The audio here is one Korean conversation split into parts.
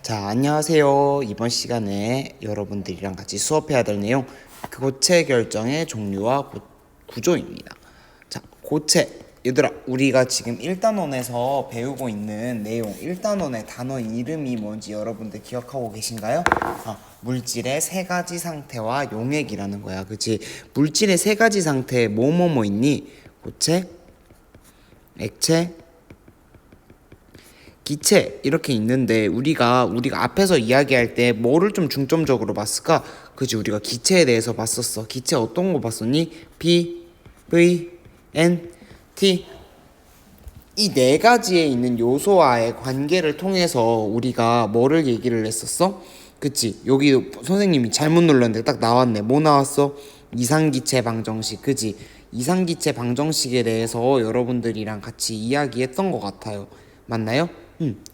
자, 안녕하세요. 이번 시간에 여러분들이랑 같이 수업해야 될 내용, 고체 결정의 종류와 구조입니다. 자, 고체. 얘들아, 우리가 지금 1단원에서 배우고 있는 내용, 1단원의 단어 이름이 뭔지 여러분들 기억하고 계신가요? 물질의 세 가지 상태와 용액이라는 거야. 그치? 물질의 세 가지 상태에 뭐뭐뭐 있니? 고체, 액체, 기체 이렇게 있는데 우리가 앞에서 이야기할 때 뭐를 좀 중점적으로 봤을까? 그지, 우리가 기체에 대해서 봤었어. 기체 어떤 거 봤었니? P, V, N, T. 이 네 가지에 있는 요소와의 관계를 통해서 우리가 뭐를 얘기를 했었어? 그치, 여기 선생님이 잘못 눌렀는데 딱 나왔네. 뭐 나왔어? 이상기체 방정식. 그지, 이상기체 방정식에 대해서 여러분들이랑 같이 이야기했던 것 같아요. 맞나요?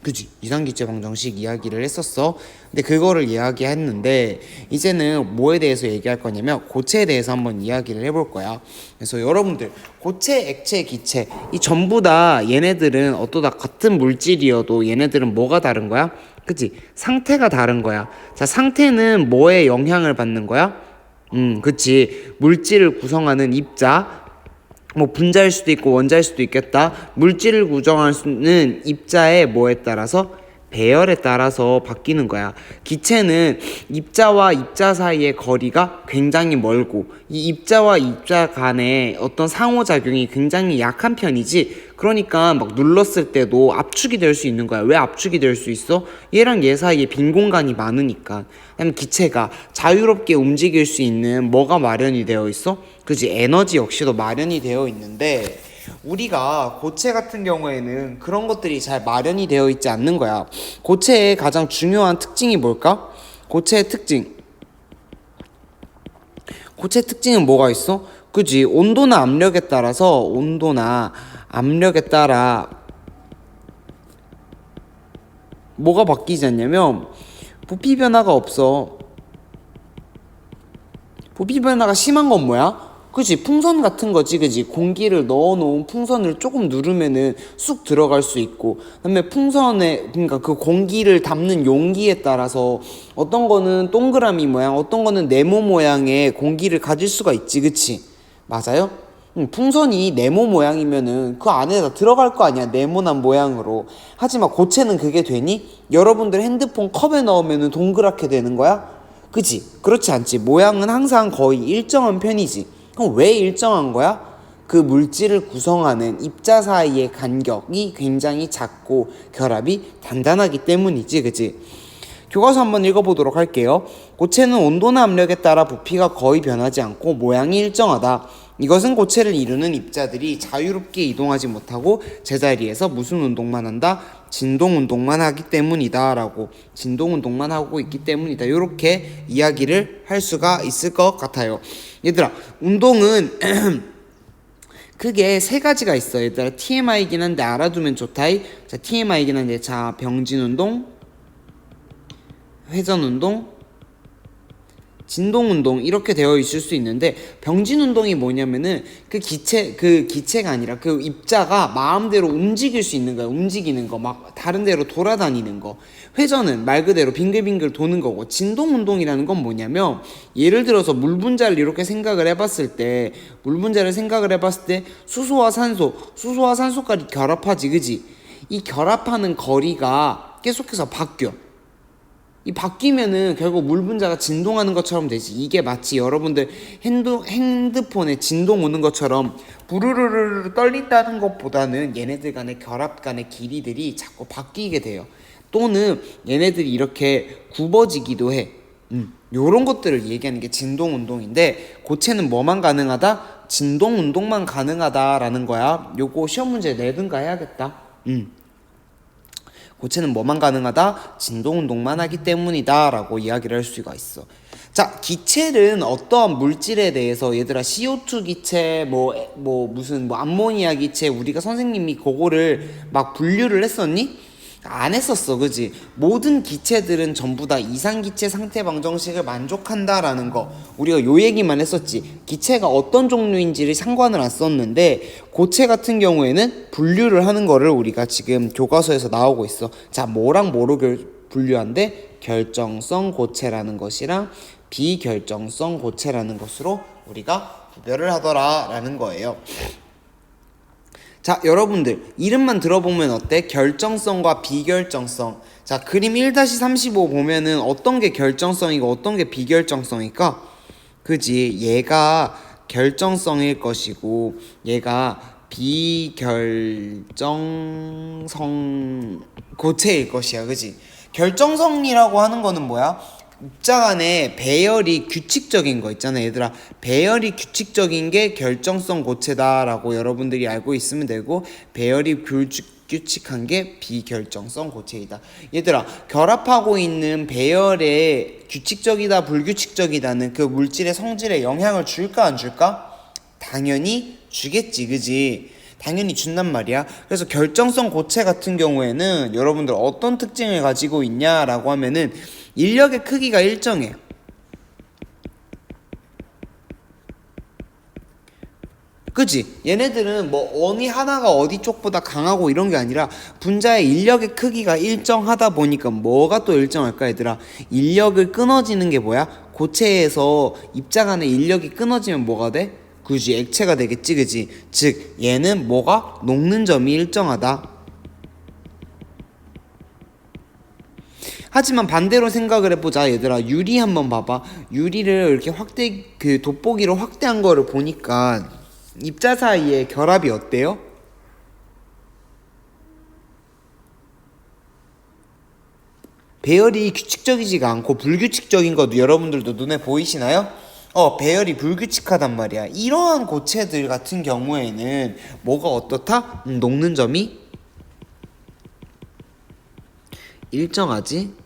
그지, 이상기체 방정식 이야기를 했었어. 근데 그거를 이야기했는데 이제는 뭐에 대해서 얘기할 거냐면 고체에 대해서 한번 이야기를 해볼 거야. 그래서 여러분들, 고체, 액체, 기체 이 전부 다 얘네들은 어떠다 같은 물질이어도 얘네들은 뭐가 다른 거야? 그치, 상태가 다른 거야. 자, 상태는 뭐에 영향을 받는 거야? 그치, 물질을 구성하는 입자, 뭐 분자일 수도 있고 원자일 수도 있겠다. 물질을 구성할 수는 입자의 뭐에 따라서? 배열에 따라서 바뀌는 거야. 기체는 입자와 입자 사이의 거리가 굉장히 멀고 이 입자와 입자 간의 어떤 상호작용이 굉장히 약한 편이지. 그러니까 막 눌렀을 때도 압축이 될 수 있는 거야. 왜 압축이 될 수 있어? 얘랑 얘 사이에 빈 공간이 많으니까. 그다음에 기체가 자유롭게 움직일 수 있는 뭐가 마련이 되어 있어? 그지, 에너지 역시도 마련이 되어 있는데 우리가 고체 같은 경우에는 그런 것들이 잘 마련이 되어 있지 않는 거야. 고체의 가장 중요한 특징이 뭘까? 고체의 특징. 고체 특징은 뭐가 있어? 그지, 온도나 압력에 따라 뭐가 바뀌지 않냐면 부피 변화가 없어. 부피 변화가 심한 건 뭐야? 그지, 풍선 같은 거지. 그지, 공기를 넣어놓은 풍선을 조금 누르면은 쑥 들어갈 수 있고, 그다음에 풍선에, 그러니까 그 공기를 담는 용기에 따라서 어떤 거는 동그라미 모양, 어떤 거는 네모 모양의 공기를 가질 수가 있지. 그치, 맞아요? 풍선이 네모 모양이면은 그 안에다 들어갈 거 아니야, 네모난 모양으로. 하지만 고체는 그게 되니? 여러분들 핸드폰 컵에 넣으면은 동그랗게 되는 거야? 그치? 그렇지 않지. 모양은 항상 거의 일정한 편이지. 그럼 왜 일정한 거야? 그 물질을 구성하는 입자 사이의 간격이 굉장히 작고 결합이 단단하기 때문이지. 그치? 교과서 한번 읽어보도록 할게요. 고체는 온도나 압력에 따라 부피가 거의 변하지 않고 모양이 일정하다. 이것은 고체를 이루는 입자들이 자유롭게 이동하지 못하고 제자리에서 무슨 운동만 한다? 진동 운동만 하기 때문이다 라고, 진동 운동만 하고 있기 때문이다, 이렇게 이야기를 할 수가 있을 것 같아요. 얘들아, 운동은 크게 세 가지가 있어. 얘들아, TMI이긴 한데 알아두면 좋다. 자, TMI이긴 한데, 자, 병진 운동, 회전 운동, 진동 운동, 이렇게 되어 있을 수 있는데, 병진 운동이 뭐냐면은 그 기체가 아니라 그 입자가 마음대로 움직일 수 있는 거야. 움직이는 거, 막 다른 데로 돌아다니는 거. 회전은 말 그대로 빙글빙글 도는 거고, 진동 운동이라는 건 뭐냐면, 예를 들어서 물 분자를 이렇게 생각을 해봤을 때 수소와 산소까지 결합하지. 그지? 이 결합하는 거리가 계속해서 바뀌어. 이 바뀌면은 결국 물 분자가 진동하는 것처럼 되지. 이게 마치 여러분들 핸드폰에 진동 오는 것처럼 부르르르 떨린다는 것보다는 얘네들 간의 결합 간의 길이들이 자꾸 바뀌게 돼요. 또는 얘네들이 이렇게 굽어지기도 해. 요런 것들을 얘기하는 게 진동 운동인데, 고체는 뭐만 가능하다? 진동 운동만 가능하다라는 거야. 요거 시험 문제 내든가 해야겠다. 고체는 뭐만 가능하다? 진동 운동만 하기 때문이다 라고 이야기를 할 수가 있어. 자, 기체는 어떠한 물질에 대해서, 얘들아, CO2 기체, 무슨 암모니아 기체, 우리가 선생님이 그거를 막 분류를 했었니? 안 했었어. 그지? 모든 기체들은 전부 다 이상기체 상태 방정식을 만족한다라는 거, 우리가 요 얘기만 했었지. 기체가 어떤 종류인지를 상관을 안 썼는데, 고체 같은 경우에는 분류를 하는 거를 우리가 지금 교과서에서 나오고 있어. 자, 뭐랑 뭐로 분류한데 결정성 고체라는 것이랑 비결정성 고체라는 것으로 우리가 구별을 하더라라는 거예요. 자, 여러분들 이름만 들어보면 어때? 결정성과 비결정성. 자, 그림 1-35 보면은 어떤 게 결정성이고 어떤 게 비결정성일까? 그지? 얘가 결정성일 것이고 얘가 비결정성 고체일 것이야. 그지? 결정성이라고 하는 거는 뭐야? 입자 간의 배열이 규칙적인 거 있잖아 얘들아. 배열이 규칙적인 게 결정성 고체다라고 여러분들이 알고 있으면 되고, 배열이 불규칙한 게 비결정성 고체이다. 얘들아, 결합하고 있는 배열에 규칙적이다 불규칙적이다는 그 물질의 성질에 영향을 줄까 안 줄까? 당연히 주겠지. 그지? 당연히 준단 말이야. 그래서 결정성 고체 같은 경우에는 여러분들 어떤 특징을 가지고 있냐라고 하면은 인력의 크기가 일정해. 그치? 얘네들은 뭐 어느 하나가 어디 쪽보다 강하고 이런 게 아니라 분자의 인력의 크기가 일정하다 보니까 뭐가 또 일정할까 얘들아? 인력을 끊어지는 게 뭐야? 고체에서 입자 간의 인력이 끊어지면 뭐가 돼? 그지? 액체가 되겠지. 그지? 즉 얘는 뭐가? 녹는 점이 일정하다. 하지만 반대로 생각을 해보자 얘들아. 유리 한번 봐봐. 유리를 이렇게 그 돋보기로 확대한 거를 보니까 입자 사이의 결합이 어때요? 배열이 규칙적이지가 않고 불규칙적인 것도 여러분들도 눈에 보이시나요? 배열이 불규칙하단 말이야. 이러한 고체들 같은 경우에는 뭐가 어떻다? 녹는 점이 일정하지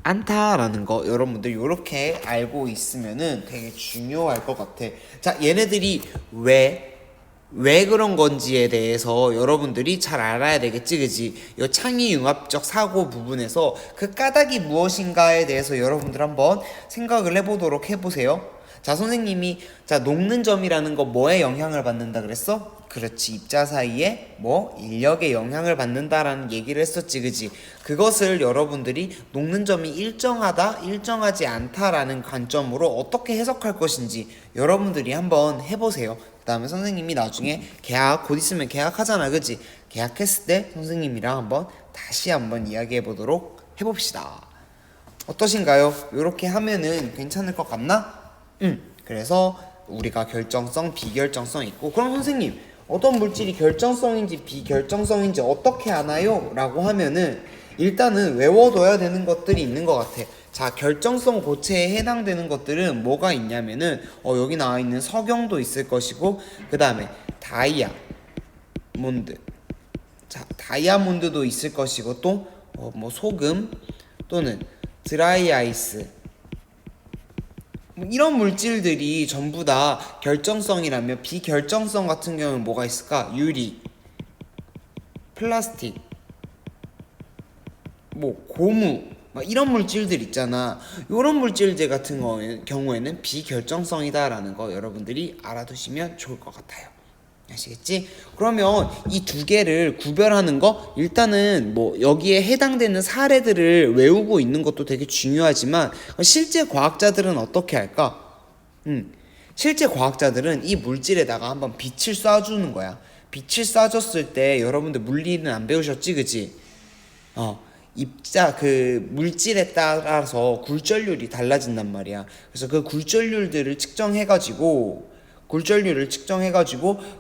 않다라는 거 여러분들 이렇게 알고 있으면은 되게 중요할 것 같아. 자, 얘네들이 왜 그런 건지에 대해서 여러분들이 잘 알아야 되겠지. 그지? 이 창의융합적 사고 부분에서 그 까닭이 무엇인가에 대해서 여러분들 한번 생각을 해보도록 해보세요. 자, 선생님이 녹는 점이라는 거 뭐에 영향을 받는다 그랬어? 그렇지, 입자 사이에 인력에 영향을 받는다라는 얘기를 했었지. 그지? 그것을 여러분들이 녹는 점이 일정하다 일정하지 않다라는 관점으로 어떻게 해석할 것인지 여러분들이 한번 해보세요. 그 다음에 선생님이 나중에 곧 있으면 계약하잖아. 그지? 계약했을 때 선생님이랑 다시 한번 이야기해 보도록 해봅시다. 어떠신가요? 이렇게 하면은 괜찮을 것 같나? 그래서 우리가 결정성, 비결정성 있고, 그럼 선생님 어떤 물질이 결정성인지 비결정성인지 어떻게 아나요? 라고 하면은 일단은 외워둬야 되는 것들이 있는 것 같아. 자, 결정성 고체에 해당되는 것들은 뭐가 있냐면은 여기 나와 있는 석영도 있을 것이고, 그 다음에 다이아몬드, 자, 다이아몬드도 있을 것이고, 또 소금 또는 드라이 아이스, 이런 물질들이 전부 다 결정성이라면 비결정성 같은 경우는 뭐가 있을까? 유리, 플라스틱, 고무, 이런 물질들 있잖아. 이런 물질들 같은 경우에는 비결정성이다라는 거 여러분들이 알아두시면 좋을 것 같아요. 아시겠지? 그러면 이 두 개를 구별하는 거, 일단은 여기에 해당되는 사례들을 외우고 있는 것도 되게 중요하지만, 실제 과학자들은 어떻게 할까? 실제 과학자들은 이 물질에다가 한번 빛을 쏴주는 거야. 빛을 쏴줬을 때 여러분들 물리는 안 배우셨지? 그지? 입자 그 물질에 따라서 굴절률이 달라진단 말이야. 그래서 그 굴절률들을 측정해가지고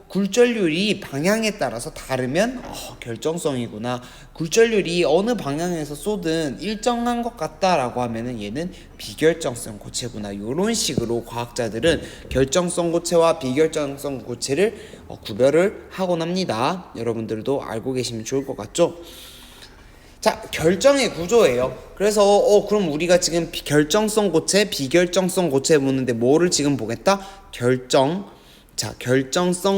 굴절률이 방향에 따라서 다르면 결정성이구나, 굴절률이 어느 방향에서 쏘든 일정한 것 같다라고 하면은 얘는 비결정성 고체구나, 요런 식으로 과학자들은 결정성 고체와 비결정성 고체를 구별을 하곤 합니다. 여러분들도 알고 계시면 좋을 것 같죠? 자, 결정의 구조예요. 그래서 그럼 우리가 지금 결정성 고체, 비결정성 고체 보는데 뭐를 지금 보겠다? 결정성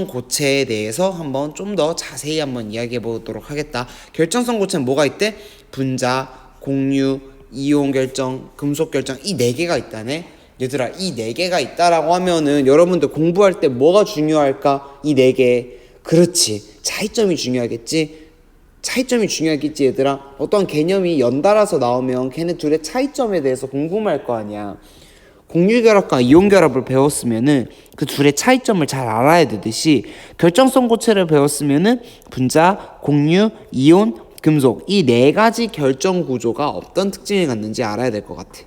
고체에 대해서 한번 좀 더 자세히 한번 이야기해 보도록 하겠다. 결정성 고체는 뭐가 있대? 분자, 공유, 이온 결정, 금속 결정, 이 4개가 있다네. 얘들아, 이 4개가 있다라고 하면은 여러분들 공부할 때 뭐가 중요할까? 이 4개. 그렇지, 차이점이 중요하겠지. 차이점이 중요하겠지 얘들아. 어떤 개념이 연달아서 나오면 걔네 둘의 차이점에 대해서 궁금할 거 아니야. 공유결합과 이온결합을 배웠으면은 그 둘의 차이점을 잘 알아야 되듯이 결정성 고체를 배웠으면은 분자, 공유, 이온, 금속 이 네 가지 결정 구조가 어떤 특징을 갖는지 알아야 될 것 같아.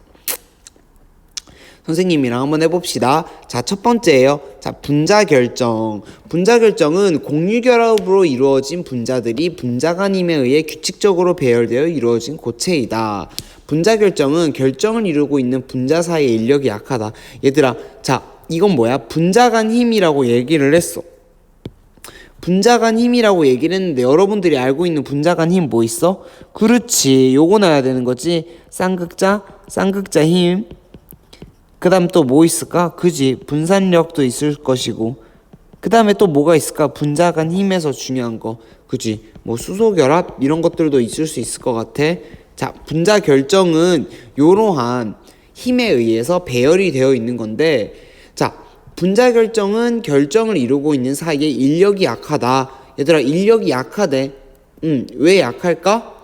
선생님이랑 한번 해봅시다. 자, 첫 번째예요. 자, 분자 결정. 분자 결정은 공유결합으로 이루어진 분자들이 분자 간 힘에 의해 규칙적으로 배열되어 이루어진 고체이다. 분자 결정은 결정을 이루고 있는 분자 사이의 인력이 약하다. 얘들아, 자, 이건 뭐야? 분자 간 힘이라고 얘기를 했어. 분자 간 힘이라고 얘기를 했는데 여러분들이 알고 있는 분자 간 힘 뭐 있어? 그렇지. 요거 나야 되는 거지. 쌍극자, 쌍극자 힘. 그 다음 또 뭐 있을까? 그지, 분산력도 있을 것이고 그 다음에 또 뭐가 있을까? 분자 간 힘에서 중요한 거 그지, 뭐 수소결합 이런 것들도 있을 수 있을 것 같아. 자, 분자 결정은 요러한 힘에 의해서 배열이 되어 있는 건데, 자, 분자 결정은 결정을 이루고 있는 사이에 인력이 약하다. 얘들아, 인력이 약하대. 왜 약할까?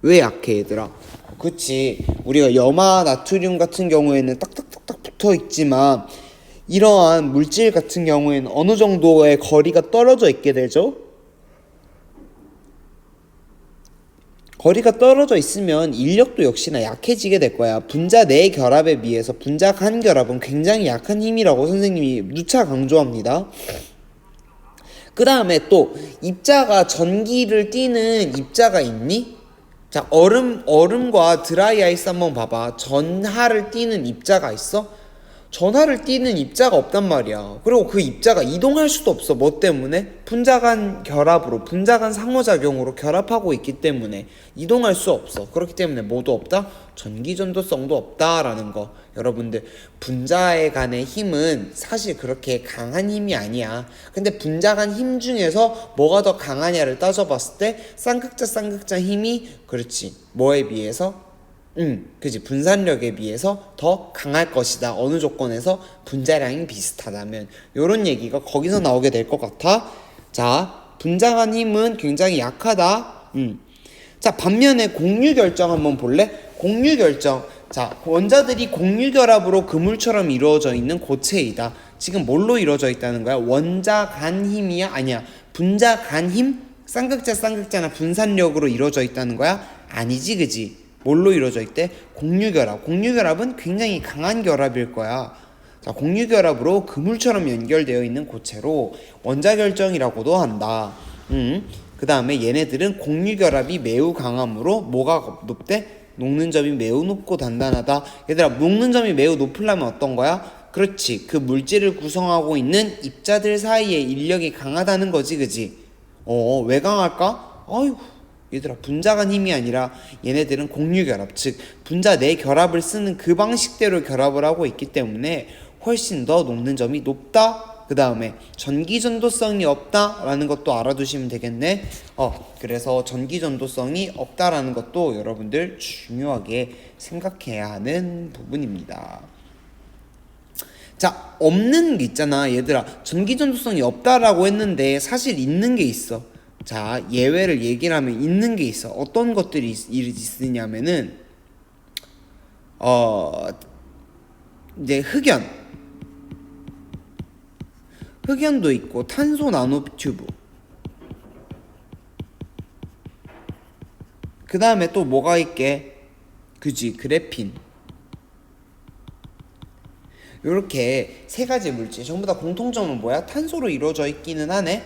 왜 약해 얘들아? 그치, 우리가 염화 나트륨 같은 경우에는 딱딱딱딱 붙어 있지만 이러한 물질 같은 경우에는 어느 정도의 거리가 떨어져 있게 되죠. 거리가 떨어져 있으면 인력도 역시나 약해지게 될 거야. 분자 내 결합에 비해서 분자 간 결합은 굉장히 약한 힘이라고 선생님이 누차 강조합니다. 그 다음에 또 입자가 전기를 띠는 입자가 있니? 자, 얼음과 드라이 아이스 한번 봐봐. 전하를 띠는 입자가 있어? 전하를 띠는 입자가 없단 말이야. 그리고 그 입자가 이동할 수도 없어. 뭐 때문에? 분자 간 결합으로, 분자 간 상호작용으로 결합하고 있기 때문에 이동할 수 없어. 그렇기 때문에 뭐도 없다? 전기전도성도 없다라는 거. 여러분들, 분자에 간의 힘은 사실 그렇게 강한 힘이 아니야. 근데 분자 간 힘 중에서 뭐가 더 강하냐를 따져봤을 때 쌍극자 힘이, 그렇지, 뭐에 비해서? 그지, 분산력에 비해서 더 강할 것이다. 어느 조건에서? 분자량이 비슷하다면. 요런 얘기가 거기서 나오게 될 것 같아. 자, 분자 간 힘은 굉장히 약하다. 자, 반면에 공유결정 한번 볼래? 공유결정. 자, 원자들이 공유결합으로 그물처럼 이루어져 있는 고체이다. 지금 뭘로 이루어져 있다는 거야? 원자 간 힘이야? 아니야. 분자 간 힘? 쌍극자나 분산력으로 이루어져 있다는 거야? 아니지, 그지? 뭘로 이루어져 있대? 공유결합. 공유결합은 굉장히 강한 결합일 거야. 자, 공유결합으로 그물처럼 연결되어 있는 고체로 원자결정이라고도 한다. 그 다음에 얘네들은 공유결합이 매우 강함으로 뭐가 높대? 녹는 점이 매우 높고 단단하다. 얘들아, 녹는 점이 매우 높으려면 어떤 거야? 그렇지, 그 물질을 구성하고 있는 입자들 사이의 인력이 강하다는 거지, 그지? 왜 강할까? 아이고, 얘들아, 분자 간 힘이 아니라 얘네들은 공유결합, 즉 분자 내 결합을 쓰는 그 방식대로 결합을 하고 있기 때문에 훨씬 더 녹는 점이 높다. 그 다음에 전기전도성이 없다라는 것도 알아두시면 되겠네. 그래서 전기전도성이 없다라는 것도 여러분들 중요하게 생각해야 하는 부분입니다. 자, 없는 게 있잖아. 얘들아, 전기전도성이 없다라고 했는데 사실 있는 게 있어. 자, 예외를 얘기를 하면 있는 게 있어. 어떤 것들이 있으냐면은 이제 흑연도 있고 탄소 나노튜브, 그 다음에 또 뭐가 있게? 그지, 그래핀. 요렇게 세 가지 물질 전부 다 공통점은 뭐야? 탄소로 이루어져 있기는 하네.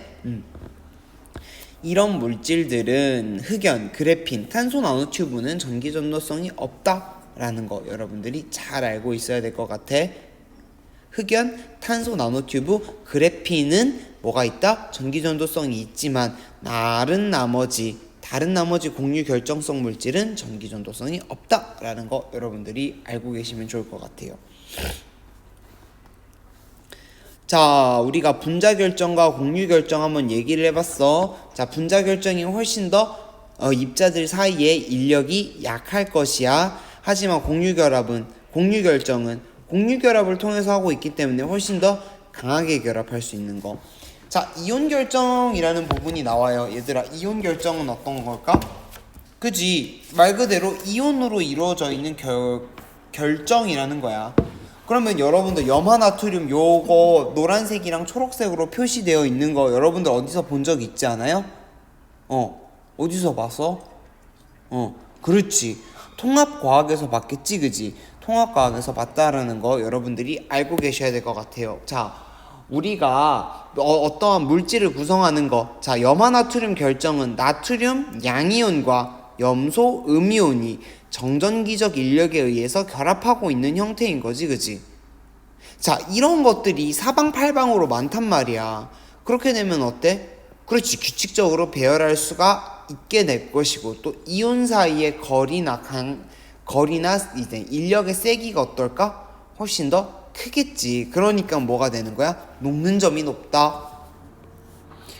이런 물질들은 흑연, 그래핀, 탄소 나노튜브는 전기전도성이 없다라는 거 여러분들이 잘 알고 있어야 될 것 같아. 흑연, 탄소 나노튜브, 그래핀은 뭐가 있다? 전기전도성이 있지만 다른 나머지 공유 결정성 물질은 전기전도성이 없다라는 거 여러분들이 알고 계시면 좋을 것 같아요. 자, 우리가 분자 결정과 공유 결정 한번 얘기를 해봤어. 자, 분자 결정이 훨씬 더 입자들 사이에 인력이 약할 것이야. 하지만 공유 결정은 공유 결합을 통해서 하고 있기 때문에 훨씬 더 강하게 결합할 수 있는 거. 자, 이온 결정이라는 부분이 나와요. 얘들아, 이온 결정은 어떤 걸까? 그지? 말 그대로 이온으로 이루어져 있는 결정이라는 거야. 그러면 여러분들 염화나트륨 요거 노란색이랑 초록색으로 표시되어 있는 거 여러분들 어디서 본 적 있지 않아요? 어디서 봤어? 그렇지. 통합과학에서 봤겠지, 그지? 통합과학에서 봤다라는 거 여러분들이 알고 계셔야 될 것 같아요. 자, 우리가 어떠한 물질을 구성하는 거, 자, 염화나트륨 결정은 나트륨 양이온과 염소 음이온이 정전기적 인력에 의해서 결합하고 있는 형태인 거지, 그지? 자, 이런 것들이 사방팔방으로 많단 말이야. 그렇게 되면 어때? 그렇지, 규칙적으로 배열할 수가 있게 될 것이고, 또 이온 사이의 거리나 이제 인력의 세기가 어떨까? 훨씬 더 크겠지. 그러니까 뭐가 되는 거야? 녹는 점이 높다.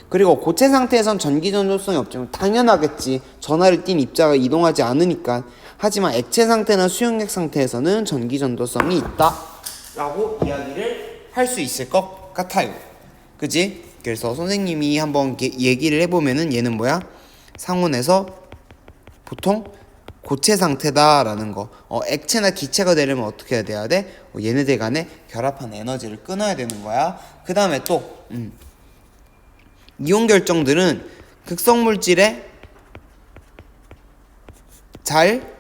그리고 고체 상태에선 전기 전도성이 없지만 당연하겠지. 전하를 띤 입자가 이동하지 않으니까. 하지만 액체 상태나 수용액 상태에서는 전기 전도성이 있다 라고 이야기를 할 수 있을 것 같아요. 그지? 그래서 선생님이 한번 얘기를 해보면은 얘는 뭐야? 상온에서 보통 고체 상태다 라는 거. 액체나 기체가 되려면 어떻게 해야 돼? 얘네들 간에 결합한 에너지를 끊어야 되는 거야. 그 다음에 또 이온 결정들은 극성 물질에 잘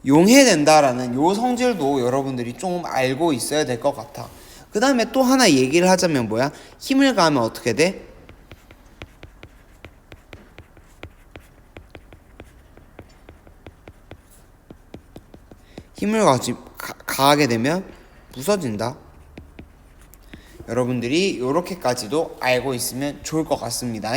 용해된다라는 요 성질도 여러분들이 좀 알고 있어야 될 것 같아. 그 다음에 또 하나 얘기를 하자면 뭐야? 힘을 가하면 어떻게 돼? 힘을 가하게 되면 부서진다. 여러분들이 요렇게까지도 알고 있으면 좋을 것 같습니다.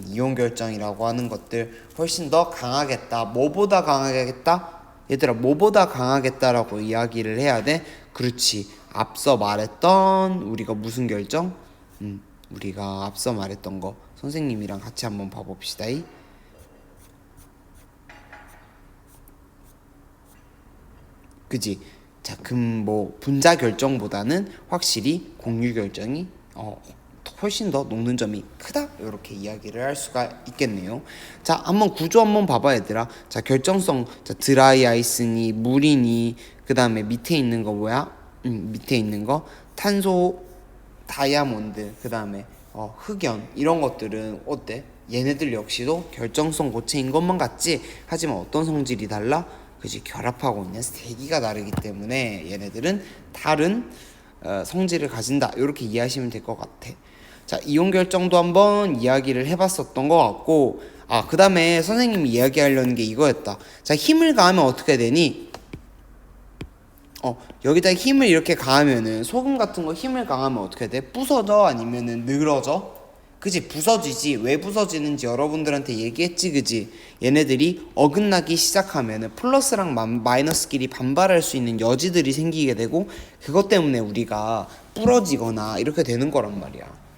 이온 결정이라고 하는 것들 훨씬 더 강하겠다. 뭐보다 강하겠다? 얘들아, 뭐보다 강하겠다라고 이야기를 해야 돼? 그렇지. 앞서 말했던 우리가 무슨 결정? 우리가 앞서 말했던 거 선생님이랑 같이 한번 봐봅시다. 그지? 자, 분자 결정보다는 확실히 공유 결정이 훨씬 더 녹는 점이 크다. 이렇게 이야기를 할 수가 있겠네요. 자, 한번 구조 한번 봐봐 얘들아. 자, 결정성, 자, 드라이 아이스니 물이니 그 다음에 밑에 있는 거 뭐야? 밑에 있는 거 탄소 다이아몬드 그 다음에 흑연 이런 것들은 어때? 얘네들 역시도 결정성 고체인 것만 같지? 하지만 어떤 성질이 달라? 그지? 결합하고 있는 세기가 다르기 때문에 얘네들은 다른 성질을 가진다. 이렇게 이해하시면 될 것 같아. 자, 이온 결정도 한번 이야기를 해봤었던 것 같고, 그 다음에 선생님이 이야기하려는 게 이거였다. 자, 힘을 가하면 어떻게 되니? 여기다 힘을 이렇게 가하면은 소금 같은 거 힘을 가하면 어떻게 돼? 부서져? 아니면은 늘어져? 그지? 부서지지. 왜 부서지는지 여러분들한테 얘기했지, 그지? 얘네들이 어긋나기 시작하면은 플러스랑 마이너스끼리 반발할 수 있는 여지들이 생기게 되고, 그것 때문에 우리가 부러지거나 이렇게 되는 거란 말이야.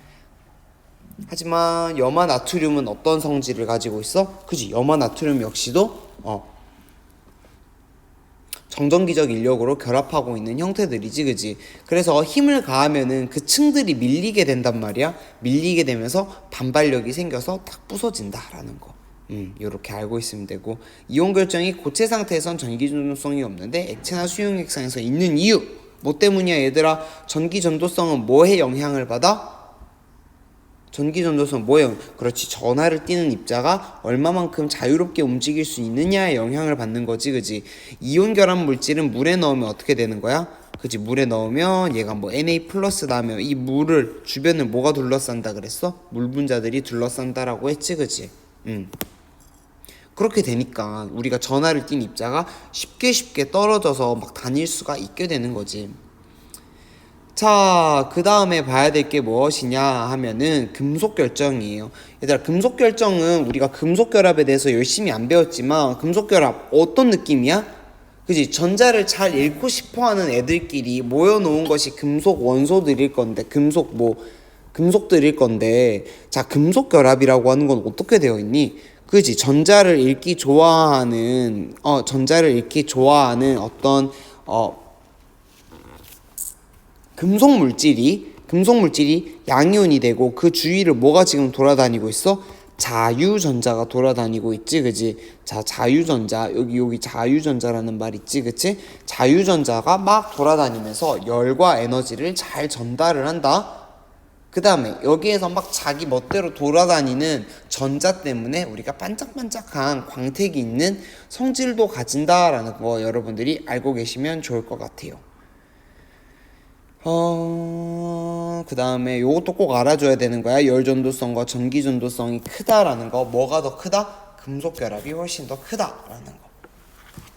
하지만 염화나트륨은 어떤 성질을 가지고 있어? 그지? 염화나트륨 역시도 정전기적 인력으로 결합하고 있는 형태들이지, 그지? 그래서 힘을 가하면은 그 층들이 밀리게 된단 말이야. 밀리게 되면서 반발력이 생겨서 탁 부서진다라는 거. 이렇게 알고 있으면 되고, 이온 결정이 고체 상태에선 전기 전도성이 없는데 액체나 수용액상에서 있는 이유 뭐 때문이야 얘들아? 전기 전도성은 뭐에 영향을 받아? 전기 전도성 뭐예요? 그렇지, 전하를 띠는 입자가 얼마만큼 자유롭게 움직일 수 있느냐에 영향을 받는 거지, 그지? 이온 결합 물질은 물에 넣으면 어떻게 되는 거야? 그지? 물에 넣으면 얘가 Na 플러스 나면 이 물을 주변을 뭐가 둘러싼다 그랬어? 물 분자들이 둘러싼다라고 했지, 그지? 그렇게 되니까 우리가 전하를 띤 입자가 쉽게 떨어져서 막 다닐 수가 있게 되는 거지. 자, 그 다음에 봐야 될 게 무엇이냐 하면은 금속 결정이에요. 얘들아, 금속 결정은 우리가 금속 결합에 대해서 열심히 안 배웠지만 금속 결합 어떤 느낌이야? 그지? 전자를 잘 잃고 싶어 하는 애들끼리 모여놓은 것이 금속 원소들일 건데, 금속들일 건데, 자, 금속 결합이라고 하는 건 어떻게 되어 있니? 그지? 전자를 잃기 좋아하는 어떤 금속 물질이 금속 물질이 양이온이 되고 그 주위를 뭐가 지금 돌아다니고 있어? 자유전자가 돌아다니고 있지, 그지? 자, 자유전자, 여기 자유전자라는 말 있지, 그치? 자유전자가 막 돌아다니면서 열과 에너지를 잘 전달을 한다. 그 다음에 여기에서 막 자기 멋대로 돌아다니는 전자 때문에 우리가 반짝반짝한 광택이 있는 성질도 가진다라는 거 여러분들이 알고 계시면 좋을 것 같아요. 그 다음에 요것도 꼭 알아줘야 되는 거야. 열전도성과 전기전도성이 크다라는 거. 뭐가 더 크다? 금속결합이 훨씬 더 크다라는 거.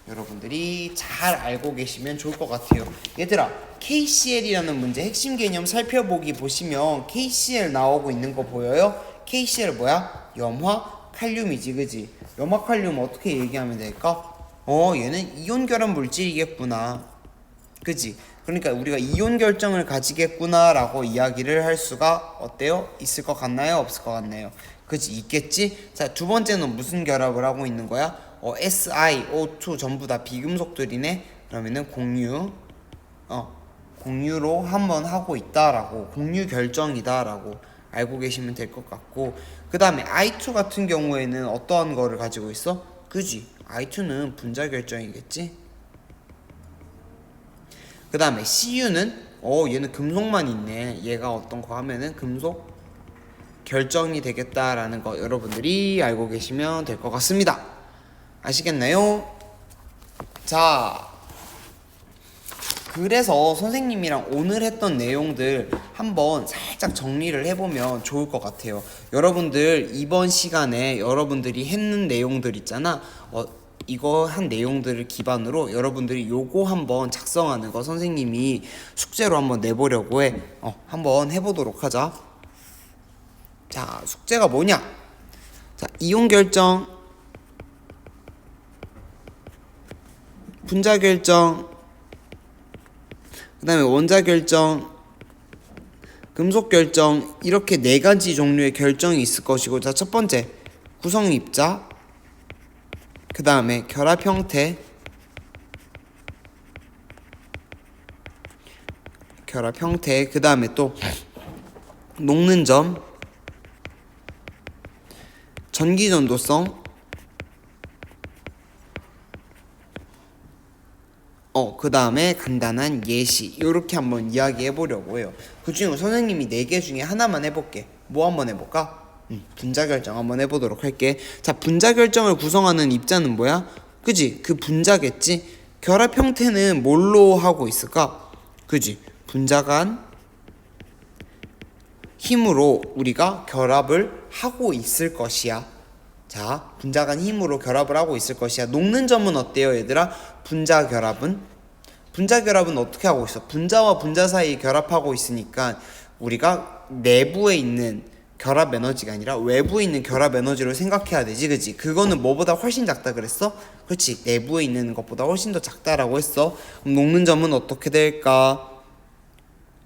여러분들이 잘 알고 계시면 좋을 것 같아요. 얘들아, KCl이라는 문제 핵심 개념 살펴보기 보시면 KCl 나오고 있는 거 보여요? KCl 뭐야? 염화 칼륨이지, 그지? 염화 칼륨 어떻게 얘기하면 될까? 얘는 이온 결합 물질이겠구나, 그지? 그러니까 우리가 이온 결정을 가지겠구나 라고 이야기를 할 수가 어때요? 있을 것 같나요? 없을 것 같나요? 그치, 있겠지? 자, 두 번째는 무슨 결합을 하고 있는 거야? SiO2 전부 다 비금속들이네. 그러면은 공유로 한번 하고 있다라고, 공유 결정이다라고 알고 계시면 될 것 같고, 그 다음에 I2 같은 경우에는 어떠한 거를 가지고 있어? 그지? I2는 분자 결정이겠지? 그 다음에 CU는 얘는 금속만 있네. 얘가 어떤 거 하면은 금속 결정이 되겠다라는 거 여러분들이 알고 계시면 될 것 같습니다. 아시겠나요? 자, 그래서 선생님이랑 오늘 했던 내용들 한번 살짝 정리를 해보면 좋을 것 같아요. 여러분들 이번 시간에 여러분들이 했는 내용들 있잖아. 이거 한 내용들을 기반으로 여러분들이 요거 한번 작성하는 거 선생님이 숙제로 한번 내보려고 해. 한번 해보도록 하자. 자, 숙제가 뭐냐? 자, 이온 결정, 분자 결정, 그 다음에 원자 결정, 금속 결정, 이렇게 네 가지 종류의 결정이 있을 것이고, 자, 첫 번째 구성 입자, 그 다음에 결합 형태, 그 다음에 또 녹는 점, 전기전도성, 그 다음에 간단한 예시, 요렇게 한번 이야기해 보려고 해요. 그 중에 선생님이 4개 중에 하나만 해볼게. 뭐 한번 해볼까? 분자 결정 한번 해보도록 할게. 자, 분자 결정을 구성하는 입자는 뭐야? 그지? 그 분자겠지? 결합 형태는 뭘로 하고 있을까? 그지? 분자 간 힘으로 우리가 결합을 하고 있을 것이야. 자, 분자 간 힘으로 결합을 하고 있을 것이야. 녹는 점은 어때요, 얘들아? 분자 결합은 어떻게 하고 있어? 분자와 분자 사이에 결합하고 있으니까 우리가 내부에 있는 결합 에너지가 아니라 외부에 있는 결합 에너지로 생각해야 되지, 그치? 그거는 뭐보다 훨씬 작다 그랬어? 그렇지, 내부에 있는 것보다 훨씬 더 작다라고 했어. 그럼 녹는 점은 어떻게 될까?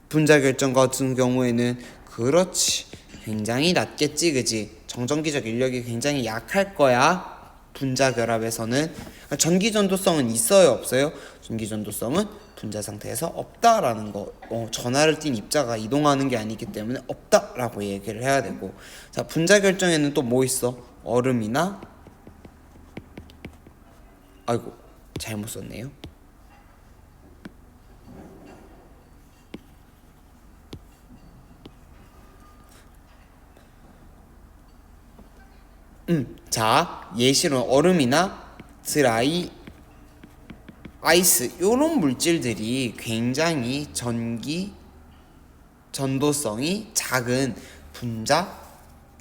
분자 결정 같은 경우에는 그렇지, 굉장히 낮겠지, 그치? 정전기적 인력이 굉장히 약할 거야. 분자 결합에서는. 전기전도성은 있어요, 없어요? 전기전도성은 분자 상태에서 없다라는 거. 전하를 띤 입자가 이동하는 게 아니기 때문에 없다라고 얘기를 해야 되고. 자, 분자 결정에는 또 뭐 있어? 얼음이나, 아이고 잘못 썼네요. 자, 예시로 얼음이나 드라이 아이스, 요런 물질들이 굉장히 전도성이 작은 분자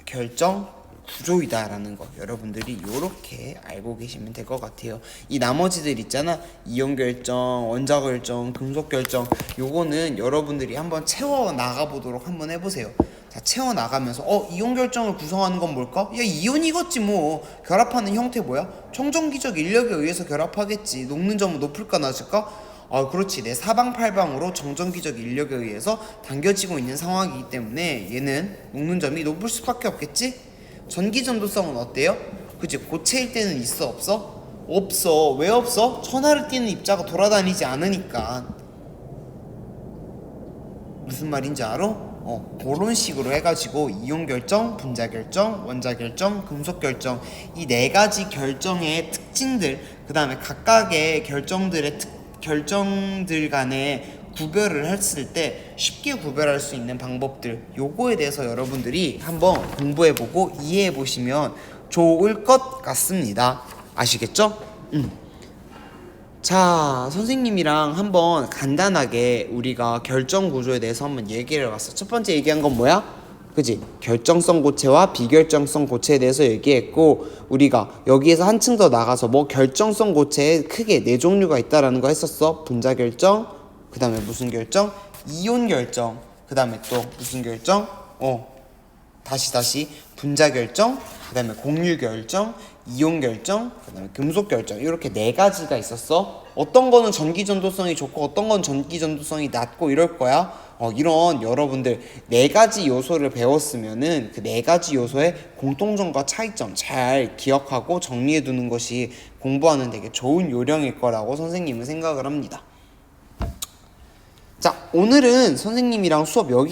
결정 구조이다라는 거 여러분들이 요렇게 알고 계시면 될 것 같아요. 이 나머지들 있잖아, 이온 결정, 원자 결정, 금속 결정, 요거는 여러분들이 한번 채워 나가 보도록 한번 해보세요. 자, 채워 나가면서 이온 결정을 구성하는 건 뭘까? 야, 이온이겠지 뭐. 결합하는 형태 뭐야? 청정기적 인력에 의해서 결합하겠지. 녹는 점은 높을까 낮을까? 그렇지, 내 사방팔방으로 정전기적 인력에 의해서 당겨지고 있는 상황이기 때문에 얘는 녹는 점이 높을 수밖에 없겠지? 전기전도성은 어때요? 그치, 고체일 때는 있어, 없어? 없어. 왜 없어? 천하를 띄는 입자가 돌아다니지 않으니까. 무슨 말인지 알아? 그런 식으로 해가지고 이온 결정, 분자 결정, 원자 결정, 금속 결정 이 네 가지 결정의 특징들, 그 다음에 각각의 결정들 간의 구별을 했을 때 쉽게 구별할 수 있는 방법들, 요거에 대해서 여러분들이 한번 공부해보고 이해해보시면 좋을 것 같습니다. 아시겠죠? 자, 선생님이랑 한번 간단하게 우리가 결정 구조에 대해서 한번 얘기를 해봤어. 첫 번째 얘기한 건 뭐야? 그지? 결정성 고체와 비결정성 고체에 대해서 얘기했고, 우리가 여기에서 한층 더 나가서 뭐 결정성 고체에 크게 네 종류가 있다라는 거 했었어. 분자 결정, 그 다음에 무슨 결정? 이온 결정, 그 다음에 또 무슨 결정? 다시 분자 결정, 그 다음에 공유 결정, 이온 결정, 그 다음에 금속 결정, 이렇게 네 가지가 있었어. 어떤 거는 전기 전도성이 좋고 어떤 건 전기 전도성이 낮고 이럴 거야. 이런 여러분들 네 가지 요소를 배웠으면은 그 네 가지 요소의 공통점과 차이점 잘 기억하고 정리해 두는 것이 공부하는 되게 좋은 요령일 거라고 선생님은 생각을 합니다. 자, 오늘은 선생님이랑 수업 여기